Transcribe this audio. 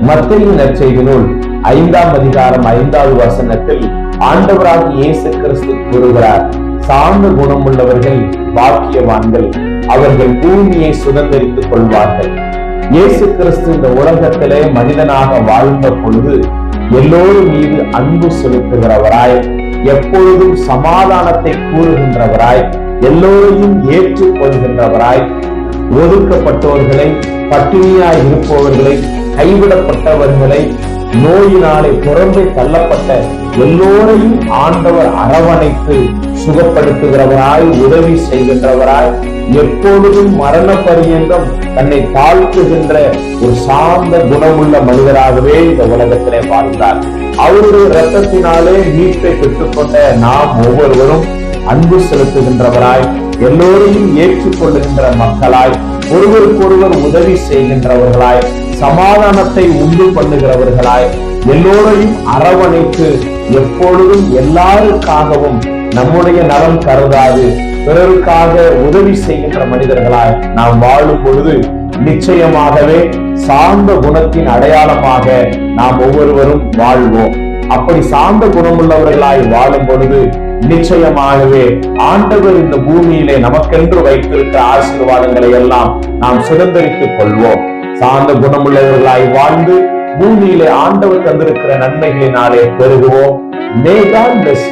மத்தேயு நற்செய்தி நூல் 5ஆம் அதிகாரம் 5வது வசனத்தில் ஆண்டவராகிய இயேசு கிறிஸ்து கூறுகிறார், சார்ந்த குணமுள்ளவர்கள் பாக்கியவான்கள், அவர்கள் பூமியை சுதந்தரித்துக் கொள்வார்கள். இயேசு கிறிஸ்து இந்த உலகத்திலே மனிதனாக வாழ்ந்த பொழுது எல்லோரும் மீது அன்பு செலுத்துகிறவராய், எப்பொழுதும் சமாதானத்தை கூறுகின்றவராய், எல்லோரையும் ஏற்றுக் கொள்கின்றவராய், ஒதுக்கப்பட்டவர்களை, பட்டினியாய் இருப்பவர்களை, கைவிடப்பட்டவர்களை, நோயினாலே புறம்பே தள்ளப்பட்ட எல்லோரையும் ஆண்டவர் அரவணைத்து சுகப்படுத்துகிறவராய், உதவி செய்கின்றவராய், எப்பொழுதும் மரண பரியந்தம் தன்னை தாழ்த்துகின்ற ஒரு சார்ந்த குணமுள்ள மனிதராகவே இந்த உலகத்திலே வாழ்ந்தார். அவருடைய இரத்தத்தினாலே மீட்பை பெற்றுக்கொண்ட நாம் ஒவ்வொருவரும் அன்பு செலுத்துகின்றவராய், எல்லோரையும் ஏற்றுக்கொள்ளுகின்ற மக்களாய், ஒருவருக்கொருவர் உதவி செய்கின்றவர்களாய், சமாதானத்தை உண்டு பண்ணுகிறவர்களாய், எல்லோரையும் அரவணைத்து எப்பொழுதும் எல்லாருக்காகவும் நம்முடைய நலம் கருதாது பிறருக்காக உதவி செய்கின்ற மனிதர்களாய் நாம் வாழும் பொழுது நிச்சயமாகவே சார்ந்த குணத்தின் அடையாளமாக நாம் ஒவ்வொருவரும் வாழ்வோம். அப்படி சார்ந்த குணமுள்ளவர்களாய் வாழும் பொழுது நிச்சயமாகவே ஆண்டவர் இந்த பூமியிலே நமக்கென்று வைத்திருக்கிற ஆசீர்வாதங்களை எல்லாம் நாம் சுதந்திரித்துக் கொள்வோம். சார்ந்த குணமுள்ளவர்களாய் வாழ்ந்து பூமியிலே ஆண்டவர் தந்திருக்கிற நன்மைகளினாலே பெருகுவோம். May God bless you.